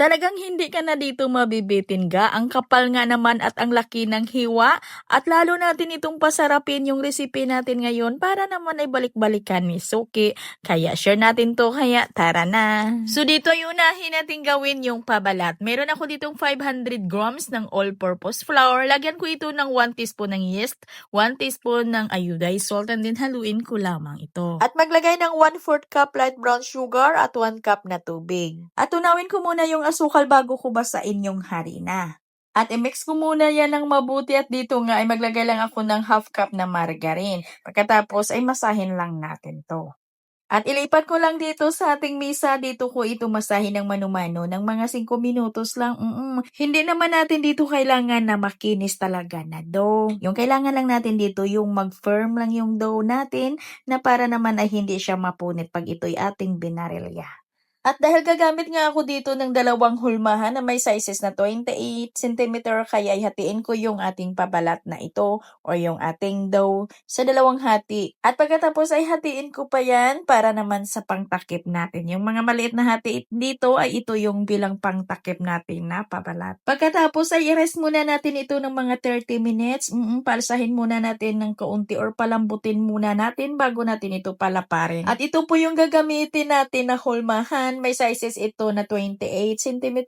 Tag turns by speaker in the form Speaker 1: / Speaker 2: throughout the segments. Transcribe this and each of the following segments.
Speaker 1: Talagang hindi ka na dito mabibitin ga, ang kapal nga naman at ang laki ng hiwa at lalo natin itong pasarapin yung recipe natin ngayon para naman ay balik-balikan ni Suki. Kaya share natin to, kaya tara na. So dito yung unahin natin gawin yung pabalat. Meron ako ditong 500 grams ng all-purpose flour. Lagyan ko ito ng 1 teaspoon ng yeast, 1 teaspoon ng iodized salt and then haluin ko lamang ito. At maglagay ng 1/4 cup light brown sugar at 1 cup na tubig. At tunawin ko muna yung asukal bago ko basain yung harina. At i-mix ko muna yan ng mabuti at dito nga ay maglagay lang ako ng 1/2 cup na margarine. Pagkatapos ay masahin lang natin to. At ilipat ko lang dito sa ating misa, dito ko ito masahin ng mano-mano ng mga 5 minutos lang. Hindi naman natin dito kailangan na makinis talaga na dough. Yung kailangan lang natin dito yung mag-firm lang yung dough natin na para naman ay hindi siya mapunit pag ito'y ating binarilya. At dahil gagamit nga ako dito ng dalawang hulmahan na may sizes na 28 cm, kaya hatiin ko yung ating pabalat na ito o yung ating dough sa dalawang hati. At pagkatapos ay hatiin ko pa yan para naman sa pangtakip natin. Yung mga maliit na hati dito ay ito yung bilang pangtakip natin na pabalat. Pagkatapos ay i-rest muna natin ito ng mga 30 minutes. Palsahin muna natin ng kaunti or palambutin muna natin bago natin ito palaparin. At ito po yung gagamitin natin na hulmahan. May sizes ito na 28 cm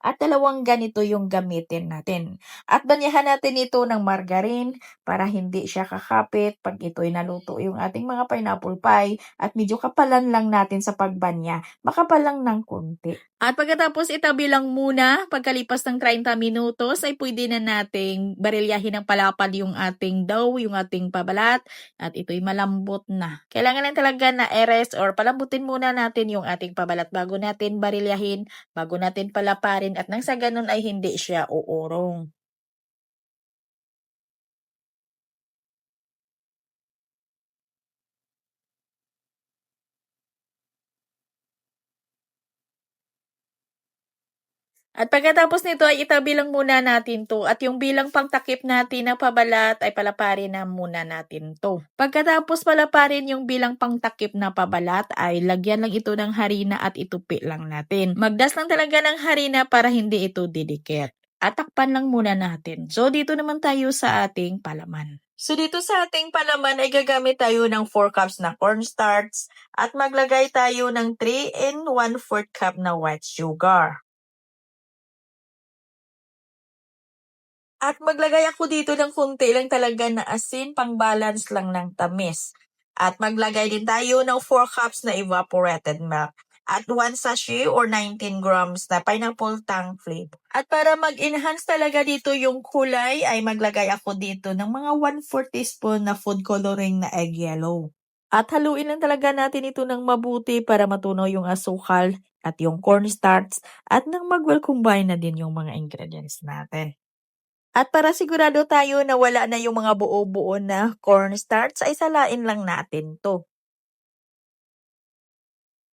Speaker 1: at dalawang ganito yung gamitin natin. At banyahan natin ito ng margarine para hindi siya kakapit pag ito'y naluto yung ating mga pineapple pie at medyo kapalan lang natin sa pagbanya. Makapal lang ng kunti. At pagkatapos itabi lang muna, pagkalipas ng 30 minutos ay pwede na nating barilyahin ng palapad yung ating dough, yung ating pabalat at ito'y malambot na. Kailangan lang talaga na i-rest or palambutin muna natin yung ating pabalat bago natin barilyahin, bago natin palaparin at nang sa ganun ay hindi siya uurong. At pagkatapos nito ay itabi lang muna natin to at yung bilang pangtakip natin na pabalat ay palaparin na muna natin to. Pagkatapos palaparin yung bilang pangtakip na pabalat ay lagyan lang ito ng harina at itupi lang natin. Magdas lang talaga ng harina para hindi ito didikit. At takpan lang muna natin. So dito naman tayo sa ating palaman. So dito sa ating palaman ay gagamit tayo ng 4 cups na cornstarch at maglagay tayo ng 3 and 1/4 cup na white sugar. At maglagay ako dito ng konti lang talaga na asin, pang-balance lang ng tamis. At maglagay din tayo ng 4 cups na evaporated milk. At 1 sachet or 19 grams na pineapple tang flavor. At para mag-enhance talaga dito yung kulay, ay maglagay ako dito ng mga 1/4 teaspoon na food coloring na egg yellow. At haluin lang talaga natin ito ng mabuti para matunaw yung asukal at yung cornstarch at nang mag-well combine na din yung mga ingredients natin. At para sigurado tayo na wala na yung mga buo-buo na cornstarch, ay salain lang natin to.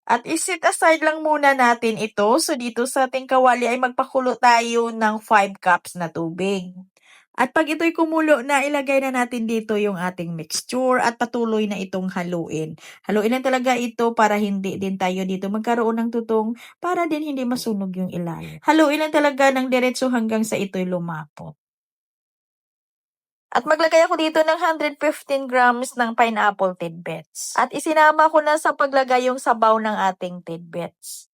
Speaker 1: At iset aside lang muna natin ito. So dito sa ating kawali ay magpakulo tayo ng 5 cups na tubig. At pag ito'y kumulo na, ilagay na natin dito yung ating mixture at patuloy na itong haluin. Haluin lang talaga ito para hindi din tayo dito magkaroon ng tutong para din hindi masunog yung ilalim. Haluin lang talaga ng diretso hanggang sa ito'y lumapot. At maglagay ako dito ng 115 grams ng pineapple tidbits. At isinama ko na sa paglagay yung sabaw ng ating tidbits.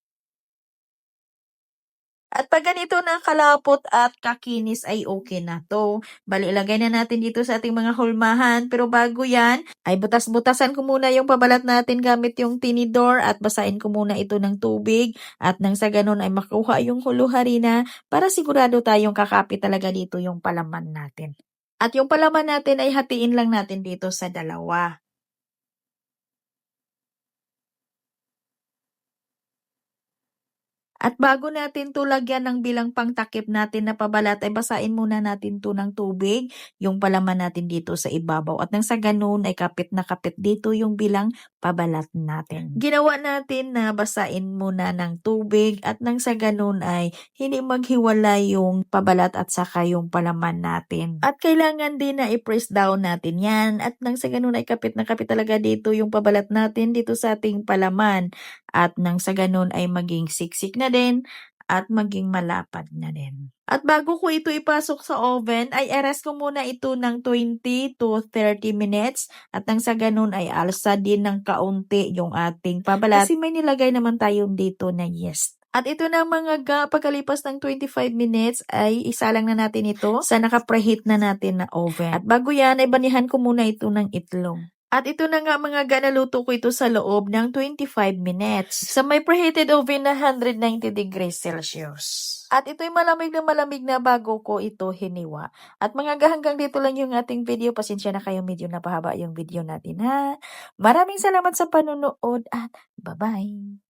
Speaker 1: At pag ganito na kalapot at kakinis ay okay na to. Bali, ilagay na natin dito sa ating mga hulmahan. Pero bago yan, ay butas-butasan ko muna yung pabalat natin gamit yung tinidor at basahin ko muna ito ng tubig. At nang sa ganun ay makuha yung hulo harina para sigurado tayong kakapit talaga dito yung palaman natin. At yung palaman natin ay hatiin lang natin dito sa dalawa. At bago natin to lagyan ng bilang pangtakip natin na pabalat, ay basain muna natin to ng tubig, yung palaman natin dito sa ibabaw. At nang sa ganun ay kapit na kapit dito yung bilang pabalat natin. Ginawa natin na basain muna ng tubig at nang sa ganun ay hindi maghiwalay yung pabalat at saka yung palaman natin. At kailangan din na i-press down natin yan at nang sa ganun ay kapit na kapit talaga dito yung pabalat natin dito sa ating palaman. At nang sa ganun ay maging siksik na din at maging malapad na rin. At bago ko ito ipasok sa oven, ay i-rest ko muna ito ng 20 to 30 minutes at nang sa ganun ay alsa din ng kaunti yung ating pabalat kasi may nilagay naman tayo dito na yeast. At ito na mga ga, pagkalipas ng 25 minutes ay isalang na natin ito sa naka-preheat na natin na oven. At bago yan ay banihan ko muna ito ng itlog. At ito na nga mga ga, naluto ko ito sa loob ng 25 minutes sa may preheated oven na 190 degrees Celsius. At ito'y malamig na bago ko ito hiniwa. At mga ga, hanggang dito lang yung ating video. Pasensya na kayo, medyo napahaba yung video natin ha. Maraming salamat sa panunood at bye-bye!